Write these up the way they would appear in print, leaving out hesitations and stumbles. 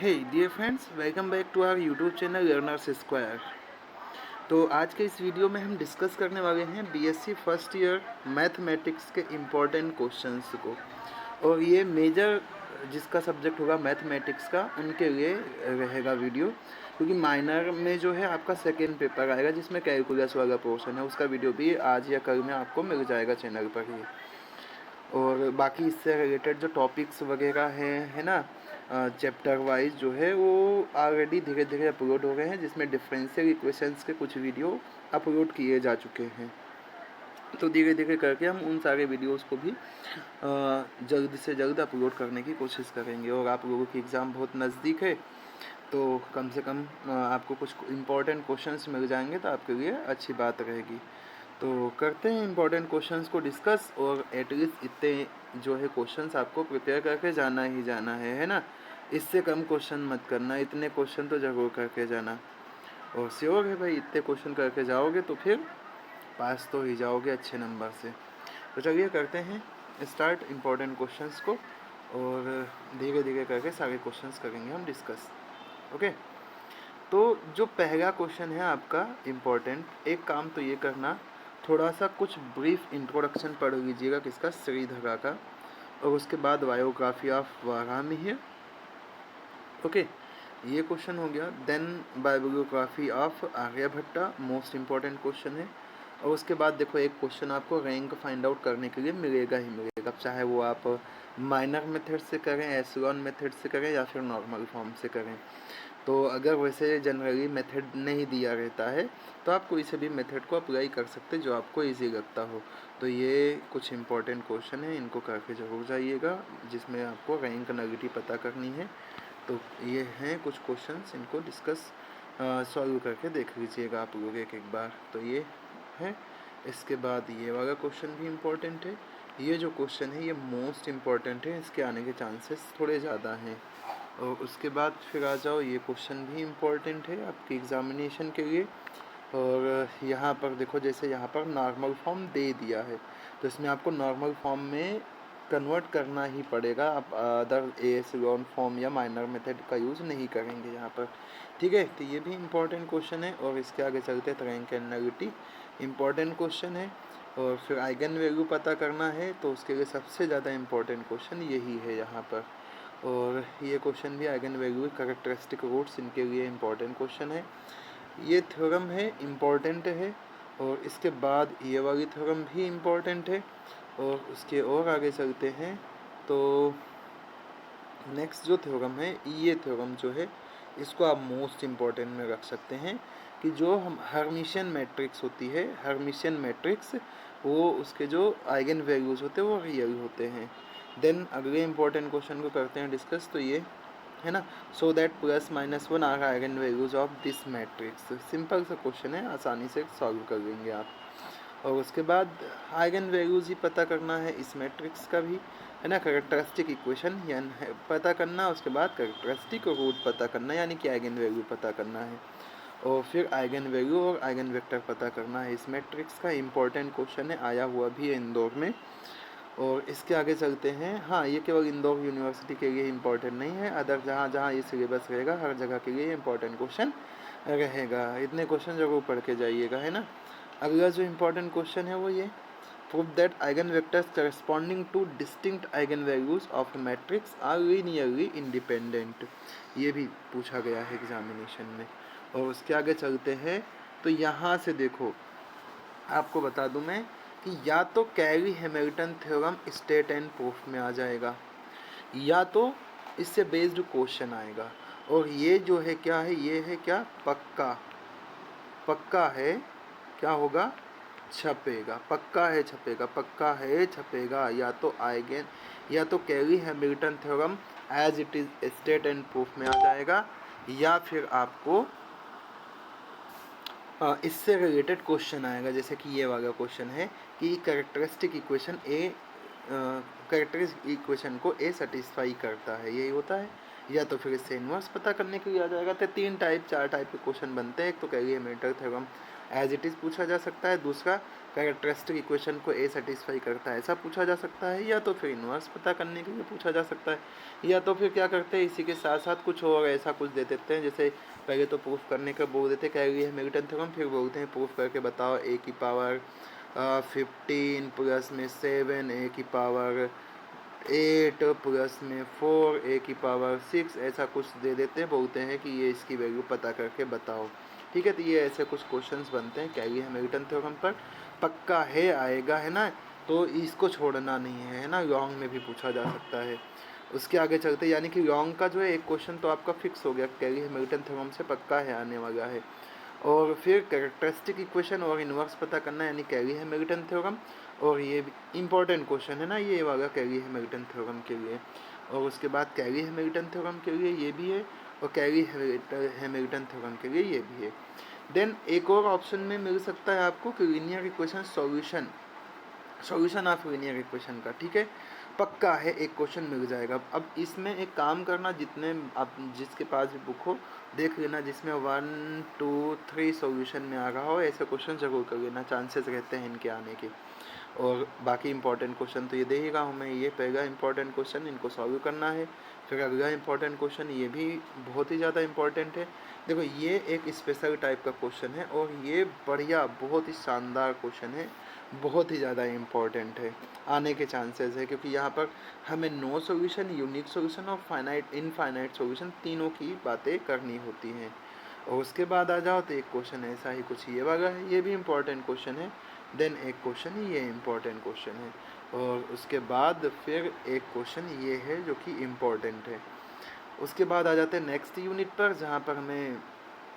Hey dear friends, welcome back to our YouTube channel Learners Square. तो आज के इस वीडियो में हम डिस्कस करने वाले हैं बीएससी फर्स्ट ईयर मैथमेटिक्स के इम्पोर्टेंट क्वेश्चंस को। और ये मेजर जिसका सब्जेक्ट होगा मैथमेटिक्स का उनके लिए रहेगा वीडियो, क्योंकि माइनर में जो है आपका सेकेंड पेपर आएगा जिसमें कैलकुलस वाला पोर्शन है, उसका वीडियो भी आज या कल में आपको मिल जाएगा चैनल पर ही। और बाकी इससे रिलेटेड जो टॉपिक्स वगैरह हैं, है ना, चैप्टर वाइज जो है वो ऑलरेडी धीरे धीरे अपलोड हो गए हैं, जिसमें डिफरेंशियल इक्वेशंस के कुछ वीडियो अपलोड किए जा चुके हैं। तो धीरे धीरे करके हम उन सारे वीडियोस को भी जल्द से जल्द अपलोड करने की कोशिश करेंगे। और आप लोगों की एग्ज़ाम बहुत नज़दीक है, तो कम से कम आपको कुछ इम्पोर्टेंट क्वेश्चंस मिल जाएंगे तो आपके लिए अच्छी बात रहेगी। तो करते हैं इम्पोर्टेंट क्वेश्चंस को डिस्कस। और एटलीस्ट इतने जो है क्वेश्चंस आपको प्रिपेयर करके जाना ही जाना है ना। इससे कम क्वेश्चन मत करना, इतने क्वेश्चन तो ज़रूर करके जाना। और श्योर है भाई, इतने क्वेश्चन करके जाओगे तो फिर पास तो ही जाओगे अच्छे नंबर से। तो चलिए करते हैं स्टार्ट इम्पोर्टेंट क्वेश्चंस को, और धीरे धीरे करके सारे क्वेश्चंस करेंगे हम डिस्कस। ओके, तो जो पहला क्वेश्चन है आपका इम्पोर्टेंट, एक काम तो ये करना, थोड़ा सा कुछ ब्रीफ इंट्रोडक्शन पढ़ लीजिएगा किसका, श्रीधरा का, और उसके बाद बायोग्राफी ऑफ वारामी है। ओके, ये क्वेश्चन हो गया। Then biography of Aryabhatta, most important question है। और उसके बाद देखो एक क्वेश्चन आपको रैंक फाइंड आउट करने के लिए मिलेगा ही मिलेगा, चाहे वो आप माइनर मेथड से करें, एशेलॉन मेथड से करें, या फिर नॉर्मल फॉर्म से करें। तो अगर वैसे जनरली मेथड नहीं दिया रहता है तो आप कोई से भी मेथड को अप्लाई कर सकते जो आपको इजी लगता हो। तो ये कुछ इंपॉर्टेंट क्वेश्चन है, इनको करके जरूर जाइएगा, जिसमें आपको रैंक नेगेटिव पता करनी है। तो ये हैं कुछ क्वेश्चंस, इनको डिस्कस सॉल्व करके देख लीजिएगा आप लोग एक एक बार। तो ये है। इसके बाद ये वाला क्वेश्चन भी इम्पोर्टेंट है। ये जो क्वेश्चन है ये मोस्ट इम्पॉर्टेंट है, इसके आने के चांसेस थोड़े ज़्यादा हैं। और उसके बाद फिर आ जाओ, ये क्वेश्चन भी इम्पोर्टेंट है आपके एग्ज़ामिनेशन के लिए। और यहाँ पर देखो, जैसे यहाँ पर नॉर्मल फॉर्म दे दिया है तो इसमें आपको नॉर्मल फॉर्म में कन्वर्ट करना ही पड़ेगा। आप अदर एशेलॉन फॉर्म या माइनर मेथड का यूज़ नहीं करेंगे यहाँ पर, ठीक है। तो ये भी इम्पोर्टेंट क्वेश्चन है। और इसके आगे चलते हैं, rank and nullity important question है। और फिर आइगन वैल्यू पता करना है, तो उसके लिए सबसे ज़्यादा इम्पोर्टेंट क्वेश्चन यही है यहाँ पर। और ये क्वेश्चन भी आइगन वैल्यू कैरेक्टरिस्टिक रूट्स, इनके लिए इम्पोर्टेंट क्वेश्चन है। ये थ्योरम है, इम्पोर्टेंट है। और इसके बाद ये वाली थ्योरम भी इम्पोर्टेंट है। और उसके और आगे चलते हैं तो नेक्स्ट जो थ्योरम है, ये थ्योरम जो है इसको आप मोस्ट इम्पॉर्टेंट में रख सकते हैं, कि जो हम हर्मिशियन मैट्रिक्स होती है, हर्मिशियन मैट्रिक्स, वो उसके जो आइगन वैल्यूज़ होते हैं वो रियल होते हैं। देन अगले इम्पोर्टेंट क्वेश्चन को करते हैं डिस्कस। तो ये है ना, so that +-1 are eigenvalues of this matrix. Simple सा क्वेश्चन है, आसानी से सॉल्व कर लेंगे आप। और उसके बाद आइगन वैल्यूज ही पता करना है इस मैट्रिक्स का भी, है ना। कैरेक्टरिस्टिक इक्वेशन यानी पता करना, उसके बाद कैरेक्टरिस्टिक रूट पता करना, यानी कि आइगन वैल्यू पता करना है। और फिर आइगन वैल्यू और आइगन वेक्टर पता करना है इस मैट्रिक्स का। इम्पोर्टेंट क्वेश्चन है, आया हुआ भी है इंदौर में। और इसके आगे चलते हैं। हाँ, ये केवल इंदौर यूनिवर्सिटी के लिए इम्पोर्टेंट नहीं है, अदर जहाँ जहाँ ये सिलेबस रहेगा हर जगह के लिए इम्पोर्टेंट क्वेश्चन रहेगा। इतने क्वेश्चन जरूर पढ़ के जाइएगा, है ना। अगला जो इम्पोर्टेंट क्वेश्चन है वो ये, prove that eigenvectors corresponding to distinct eigenvalues of matrix are linearly independent. ये भी पूछा गया है एग्जामिनेशन में। और उसके आगे चलते हैं तो यहाँ से देखो, आपको बता दूं मैं कि या तो Cayley Hamilton theorem state and proof में आ जाएगा, या तो इससे बेस्ड क्वेश्चन आएगा। और ये जो है क्या है, ये है क्या, पक्का, पक्का है, क्या होगा, छपेगा, पक्का है छपेगा, पक्का है छपेगा। या तो आइगन, या तो Cayley Hamilton theorem as it is state and proof में आ जाएगा, या फिर आपको इससे रिलेटेड क्वेश्चन आएगा, जैसे कि ये वाला क्वेश्चन है कि कैरेक्टरिस्टिक इक्वेशन ए, कैरेक्टरिस्टिक इक्वेशन को ए सेटिस्फाई करता है, यही होता है। या तो फिर इससे इन्वर्स पता करने के लिए आ जाएगा। तो 4 टाइप के क्वेश्चन बनते हैं। एक तो Cayley Hamilton theorem as it is पूछा जा सकता है, दूसरा कैरेक्टरिस्टिक इक्वेशन को ए सेटिस्फाई करता है, ऐसा पूछा जा सकता है, या तो फिर इन्वर्स पता करने के लिए पूछा जा सकता है, या तो फिर क्या करते हैं इसी के साथ साथ कुछ और ऐसा कुछ दे देते हैं। जैसे पहले तो प्रूफ करने का बोल देते हैं कैरी हैमिल्टन थ्योरम, फिर बोलते हैं प्रूफ करके बताओ ए की पावर 15 प्लस में 7 ए की पावर 8 प्लस में 4 ए की पावर 6, ऐसा कुछ दे देते हैं, बोलते हैं कि ये इसकी वैल्यू पता करके बताओ। ठीक है, तो ये ऐसे कुछ क्वेश्चंस बनते हैं कैरी हैमिल्टन थ्योरम पर, पक्का है आएगा, है ना, तो इसको छोड़ना नहीं है ना, लॉन्ग में भी पूछा जा सकता है। उसके आगे चलते यानी कि लॉन्ग का जो है एक क्वेश्चन तो आपका फिक्स हो गया, कैरी हैमिल्टन थ्योरम से पक्का है आने वाला है। और फिर कैरेक्टरिस्टिक इक्वेशन और इन्वर्स पता करना यानी कैरी हैमिल्टन थ्योरम, और ये इम्पॉर्टेंट क्वेश्चन है ना ये वाला कैरी हैमिल्टन थ्योरम के लिए। और उसके बाद कैरी हैमिल्टन थ्योरम के लिए ये भी है, और कैरी हैमिल्टन थ्योरम के लिए ये भी है। देन एक और ऑप्शन में मिल सकता है आपको कि linear equation solution of linear equation का, ठीक है, पक्का है एक क्वेश्चन मिल जाएगा। अब इसमें एक काम करना, जितने आप जिसके पास भी बुक हो देख लेना जिसमें 1 2 3 सॉल्यूशन में आ रहा हो, ऐसे क्वेश्चन जरूर कर लेना, चांसेस रहते हैं इनके आने के। और बाकी इंपॉर्टेंट क्वेश्चन तो ये दे ही रहा हूँ मैं, ये पहला इंपॉर्टेंट क्वेश्चन इनको सॉल्व करना है। फिर अगला इंपॉर्टेंट क्वेश्चन ये भी बहुत ही ज़्यादा इंपॉर्टेंट है। देखो ये एक स्पेशल टाइप का क्वेश्चन है, और ये बढ़िया बहुत ही शानदार क्वेश्चन है, बहुत ही ज़्यादा इम्पॉर्टेंट है, आने के चांसेस है, क्योंकि यहाँ पर हमें नो सॉल्यूशन, यूनिक सॉल्यूशन और फाइनाइट इनफाइनाइट सॉल्यूशन तीनों की बातें करनी होती हैं। और उसके बाद आ जाओ तो एक क्वेश्चन ऐसा ही कुछ ये वाला है, ये भी इम्पॉर्टेंट क्वेश्चन है। देन एक क्वेश्चन ये इम्पॉर्टेंट क्वेश्चन है, और उसके बाद फिर एक क्वेश्चन ये है जो कि इम्पॉर्टेंट है। उसके बाद आ जाते हैं नेक्स्ट यूनिट पर, जहाँ पर हमें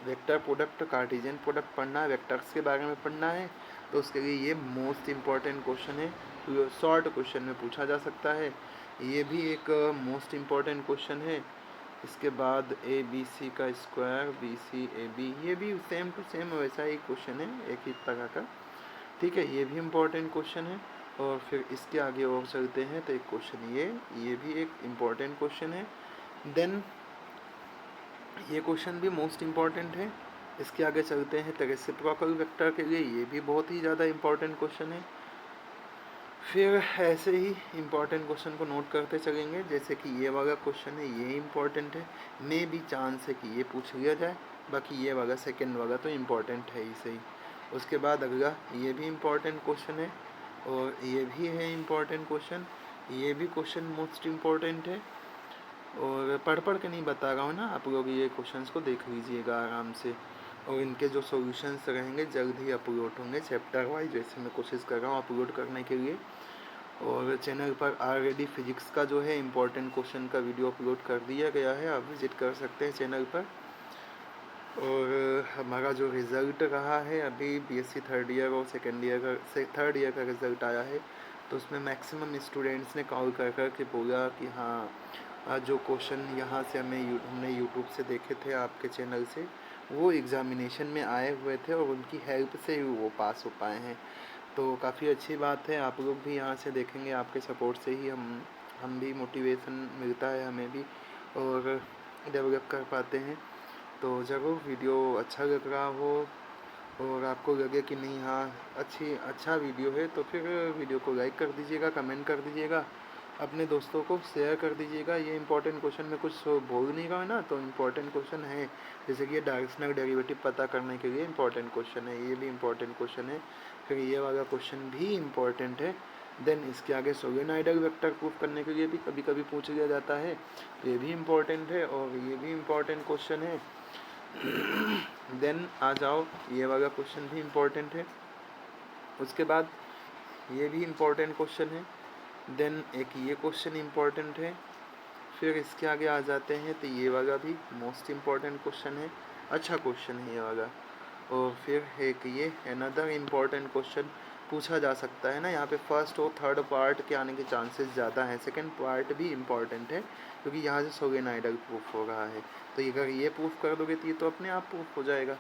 वेक्टर प्रोडक्ट, कार्टेशियन प्रोडक्ट पढ़ना है, वेक्टर्स के बारे में पढ़ना है। तो उसके लिए ये मोस्ट इम्पॉर्टेंट क्वेश्चन है, तो शॉर्ट क्वेश्चन में पूछा जा सकता है, ये भी एक मोस्ट इम्पॉर्टेंट क्वेश्चन है। इसके बाद ए बी सी का square B C A B, ये भी सेम टू सेम वैसा ही क्वेश्चन है, एक ही तरह का, ठीक है, ये भी इम्पॉर्टेंट क्वेश्चन है। और फिर इसके आगे और चलते हैं तो एक क्वेश्चन ये भी एक इम्पॉर्टेंट क्वेश्चन है। देन ये क्वेश्चन भी मोस्ट इम्पॉर्टेंट है। इसके आगे चलते हैं तो रेसिप्रोकल वेक्टर के लिए, ये भी बहुत ही ज़्यादा इम्पॉर्टेंट क्वेश्चन है। फिर ऐसे ही इम्पॉर्टेंट क्वेश्चन को नोट करते चलेंगे, जैसे कि ये वाला क्वेश्चन है, ये इम्पॉर्टेंट है, मे भी चांस है कि ये पूछ लिया जाए, बाकी ये वाला सेकंड वाला तो इम्पॉर्टेंट है ही सही। उसके बाद अगला ये भी इम्पॉर्टेंट क्वेश्चन है, और ये भी है इम्पॉर्टेंट क्वेश्चन, ये भी क्वेश्चन मोस्ट इम्पॉर्टेंट है। और पढ़ के नहीं बता रहा हूँ ना, आप लोग ये क्वेश्चंस को देख लीजिएगा आराम से, और इनके जो सॉल्यूशंस रहेंगे जल्द ही अपलोड होंगे चैप्टर वाइज, जैसे मैं कोशिश कर रहा हूँ अपलोड करने के लिए। और चैनल पर ऑलरेडी फिजिक्स का जो है इम्पोर्टेंट क्वेश्चन का वीडियो अपलोड कर दिया गया है, आप विजिट कर सकते हैं चैनल पर। और हमारा जो रिज़ल्ट रहा है अभी बीएससी थर्ड ईयर और सेकेंड ईयर का, थर्ड ईयर का रिज़ल्ट आया है, तो उसमें मैक्सिमम स्टूडेंट्स ने कॉल कर कर के बोला कि हाँ जो क्वेश्चन यहाँ से हमने यूट्यूब से देखे थे आपके चैनल से, वो एग्ज़ामिनेशन में आए हुए थे और उनकी हेल्प से ही वो पास हो पाए हैं। तो काफ़ी अच्छी बात है, आप लोग भी यहाँ से देखेंगे, आपके सपोर्ट से ही हम भी मोटिवेशन मिलता है हमें भी, और डेवलप कर पाते हैं। तो ज़रूर वीडियो अच्छा लग रहा हो और आपको लगे कि नहीं हाँ अच्छा वीडियो है, तो फिर वीडियो को लाइक कर दीजिएगा, कमेंट कर दीजिएगा, अपने दोस्तों को शेयर कर दीजिएगा। ये इंपॉर्टेंट क्वेश्चन में कुछ बोल नहीं रहा है ना, तो इम्पोर्टेंट क्वेश्चन है, जैसे कि ये डायरेक्शनल डेरिवेटिव पता करने के लिए इम्पॉर्टेंट क्वेश्चन है, ये भी इम्पॉर्टेंट क्वेश्चन है। फिर ये वाला क्वेश्चन भी इम्पॉर्टेंट है। देन इसके आगे सोलेनॉइडल वेक्टर प्रूफ करने के लिए भी कभी कभी पूछ लिया जाता है, तो ये भी इम्पॉर्टेंट है, और ये भी इम्पॉर्टेंट क्वेश्चन है। देन आ जाओ ये वाला क्वेश्चन भी इम्पॉर्टेंट है, उसके बाद ये भी इम्पॉर्टेंट क्वेश्चन है। देन एक ये क्वेश्चन इम्पॉर्टेंट है, फिर इसके आगे आ जाते हैं तो ये वाला भी मोस्ट इम्पॉर्टेंट क्वेश्चन है, अच्छा क्वेश्चन है ये वाला। और फिर एक ये अनदर इम्पॉर्टेंट क्वेश्चन पूछा जा सकता है ना, यहाँ पे फर्स्ट और थर्ड पार्ट के आने के चांसेस ज़्यादा हैं, सेकंड पार्ट भी इम्पॉर्टेंट है क्योंकि यहाँ से सोलेनॉइडल प्रूफ हो रहा है, तो अगर ये प्रूफ कर दोगे तो ये तो अपने आप प्रूफ हो जाएगा।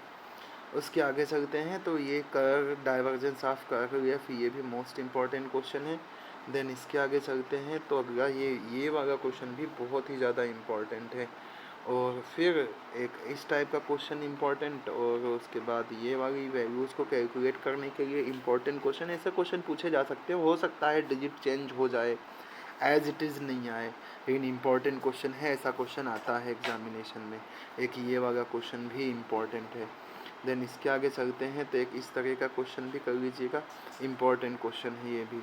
उसके आगे चलते हैं तो ये curve divergence of curve F, ये भी मोस्ट इम्पॉर्टेंट क्वेश्चन है। देन इसके आगे चलते हैं तो अगला ये वाला क्वेश्चन भी बहुत ही ज़्यादा इम्पॉर्टेंट है, और फिर एक इस टाइप का क्वेश्चन इम्पोर्टेंट, और उसके बाद ये वाली वैल्यूज़ को कैलकुलेट करने के लिए इम्पोर्टेंट क्वेश्चन, ऐसे क्वेश्चन पूछे जा सकते हैं। हो सकता है डिजिट चेंज हो जाए, एज इट इज़ नहीं आए, लेकिन इम्पॉर्टेंट क्वेश्चन है, ऐसा क्वेश्चन आता है एग्जामिनेशन में। एक ये वाला क्वेश्चन भी इम्पॉर्टेंट है। देन इसके आगे चलते हैं तो एक इस तरह का क्वेश्चन भी कर लीजिएगा, इम्पॉर्टेंट क्वेश्चन है ये भी।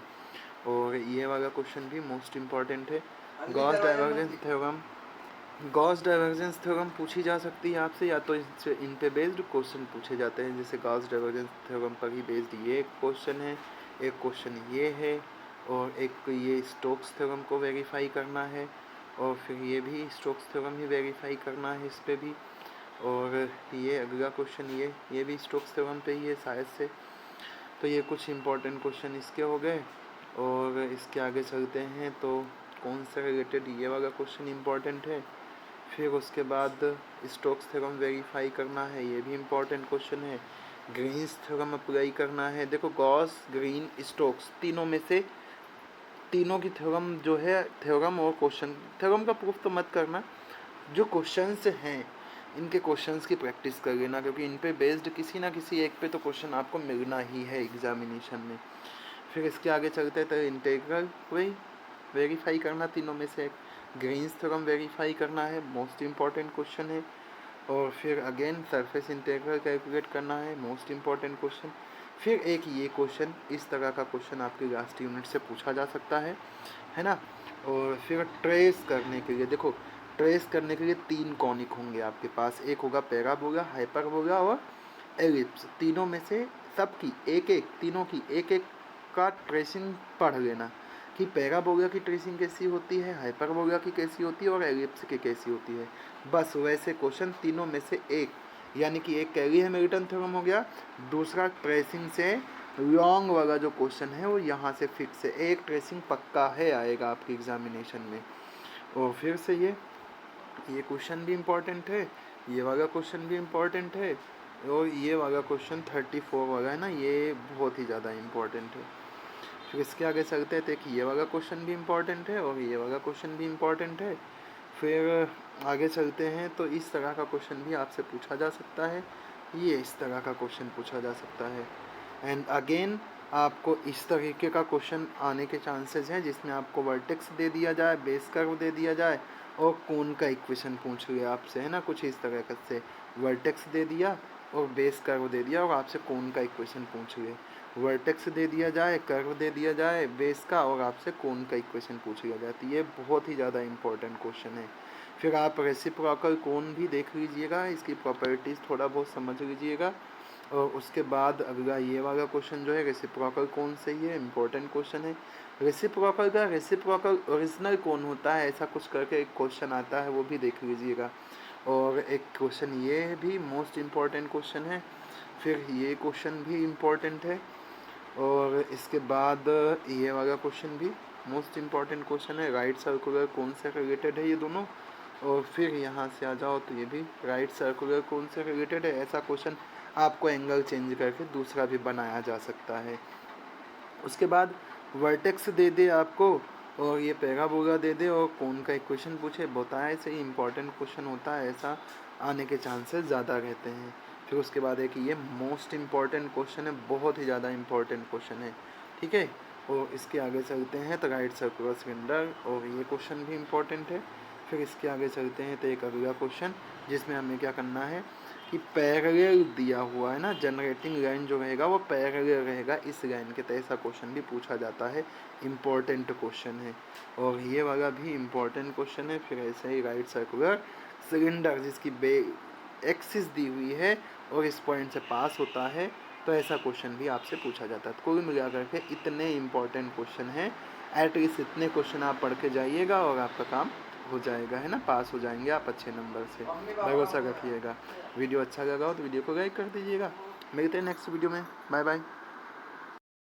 और ये वाला क्वेश्चन भी मोस्ट इम्पॉर्टेंट है। Gauss divergence theorem, Gauss divergence theorem पूछी जा सकती है आपसे, या तो इन पे बेस्ड क्वेश्चन पूछे जाते हैं, जैसे गॉस डाइवर्जेंस थ्योरम पर ही बेस्ड ये एक क्वेश्चन है, एक क्वेश्चन ये है, और एक ये स्टोक्स थ्योरम को वेरीफाई करना है, और फिर ये भी स्टोक्स थ्योरम ही वेरीफाई करना है इस पे भी। और ये अगला क्वेश्चन ये भी स्टोक्स थ्योरम पे ही है शायद से। तो ये कुछ इम्पोर्टेंट क्वेश्चन इसके हो गए। और इसके आगे चलते हैं तो कौन से रिलेटेड ये वाला क्वेश्चन इम्पोर्टेंट है। फिर उसके बाद स्टोक्स थ्योरम वेरीफाई करना है, ये भी इम्पोर्टेंट क्वेश्चन है। ग्रीन्स थ्योरम अप्लाई करना है। देखो गॉस, ग्रीन, स्टोक्स, तीनों में से तीनों की थ्योरम जो है, थ्योरम और क्वेश्चन, थ्योरम का प्रूफ तो मत करना, जो क्वेश्चंस हैं इनके क्वेश्चंस की प्रैक्टिस कर लेना, क्योंकि इन पे बेस्ड किसी ना किसी एक पे तो क्वेश्चन आपको मिलना ही है एग्जामिनेशन में। फिर इसके आगे चलते हैं तो इंटीग्रल वही वेरीफाई करना, तीनों में से एक ग्रीन्स थ्योरम वेरीफाई करना है, मोस्ट इम्पॉर्टेंट क्वेश्चन है। और फिर अगेन सरफेस इंटीग्रल कैलकुलेट करना है, मोस्ट इम्पॉर्टेंट क्वेश्चन। फिर एक ये क्वेश्चन, इस तरह का क्वेश्चन आपकी लास्ट यूनिट से पूछा जा सकता है ना। और फिर ट्रेस करने के लिए, देखो ट्रेस करने के लिए 3 कॉनिक होंगे आपके पास, एक होगा पैराबोला, हाइपरबोला और एलिप्स। तीनों में से सबकी एक एक, तीनों की एक एक का ट्रेसिंग पढ़ लेना कि पैराबोला की ट्रेसिंग कैसी होती है, हाइपरबोला की कैसी होती है और एलिप्स की कैसी होती है। बस वैसे क्वेश्चन तीनों में से एक, यानी कि एक कैली हैमिल्टन थ्योरम हो गया, दूसरा ट्रेसिंग से लॉन्ग वाला जो क्वेश्चन है वो यहाँ से फिक्स है, एक ट्रेसिंग पक्का है आएगा आपकी एग्जामिनेशन में। और फिर से ये क्वेश्चन भी इम्पोर्टेंट है, ये वाला क्वेश्चन भी इम्पोर्टेंट है, और ये वाला क्वेश्चन 34 वाला है ना, ये बहुत ही ज़्यादा इम्पोर्टेंट है। फिर इसके आगे चलते हैं तो एक ये वाला क्वेश्चन भी इम्पोर्टेंट है और ये वाला क्वेश्चन भी इम्पोर्टेंट है। फिर आगे चलते हैं तो इस तरह का क्वेश्चन भी आपसे पूछा जा सकता है, ये इस तरह का क्वेश्चन पूछा जा सकता है। एंड अगेन आपको इस तरीके का क्वेश्चन आने के चांसेस हैं जिसमें आपको वर्टेक्स दे दिया जाए, बेस कर्व दे दिया जाए और कोन का इक्वेशन पूछ लिया आपसे, है ना, कुछ इस तरह से वर्टेक्स दे दिया और बेस कर्व दे दिया और आपसे कोन का इक्वेशन पूछ लिए। वर्टेक्स दे दिया जाए, कर्व दे दिया जाए बेस का, और आपसे कोन का इक्वेशन पूछ लिया जाती है। ये बहुत ही ज़्यादा इंपॉर्टेंट क्वेश्चन है। फिर आप रेसिप्रोकल कोन भी देख लीजिएगा, इसकी प्रॉपर्टीज़ थोड़ा बहुत समझ लीजिएगा। और उसके बाद अगला ये वाला क्वेश्चन जो है रेसिप्रोकल कोन से ही है, इम्पोर्टेंट क्वेश्चन है। रेसिप्रोकल का रेसिप्रोकल ओरिजिनल कौन होता है, ऐसा कुछ करके एक क्वेश्चन आता है, वो भी देख लीजिएगा। और एक क्वेश्चन ये भी मोस्ट इम्पॉर्टेंट क्वेश्चन है। फिर ये क्वेश्चन भी इम्पॉर्टेंट है। और इसके बाद ये वाला क्वेश्चन भी मोस्ट इम्पॉर्टेंट क्वेश्चन है, राइट सर्कुलर कौन से रिलेटेड है ये दोनों। और फिर यहाँ से आ जाओ तो ये भी राइट सर्कुलर कौन से रिलेटेड है, ऐसा क्वेश्चन आपको एंगल चेंज करके दूसरा भी बनाया जा सकता है। उसके बाद वर्टेक्स दे दे आपको और ये पैराबोला दे दे और कौन का इक्वेशन पूछे, बताए से ही इंपॉर्टेंट क्वेश्चन होता है, ऐसा आने के चांसेस ज़्यादा रहते हैं। फिर उसके बाद है कि ये मोस्ट इम्पॉर्टेंट क्वेश्चन है, बहुत ही ज़्यादा इम्पॉर्टेंट क्वेश्चन है, ठीक है। और इसके आगे चलते हैं तो राइट सर्कुलर सिलेंडर, और ये क्वेश्चन भी इम्पॉर्टेंट है। फिर इसके आगे चलते हैं तो एक अगला क्वेश्चन जिसमें हमें क्या करना है कि पैरेलल दिया हुआ है ना, जनरेटिंग लाइन जो रहेगा वो पैरेलल रहेगा इस लाइन के, तो ऐसा क्वेश्चन भी पूछा जाता है, इम्पोर्टेंट क्वेश्चन है। और ये वाला भी इम्पोर्टेंट क्वेश्चन है। फिर ऐसे ही राइट सर्कुलर सिलेंडर जिसकी एक्सिस दी हुई है और इस पॉइंट से पास होता है, तो ऐसा क्वेश्चन भी आपसे पूछा जाता है। तो कुल मिलाकर के इतने इम्पोर्टेंट क्वेश्चन हैं, एटलीस्ट इतने क्वेश्चन आप पढ़ के जाइएगा और आपका काम हो जाएगा, है ना, पास हो जाएंगे आप अच्छे नंबर से, भरोसा रखिएगा। वीडियो अच्छा लगा हो तो वीडियो को लाइक कर दीजिएगा। मिलते हैं नेक्स्ट वीडियो में, बाय बाय।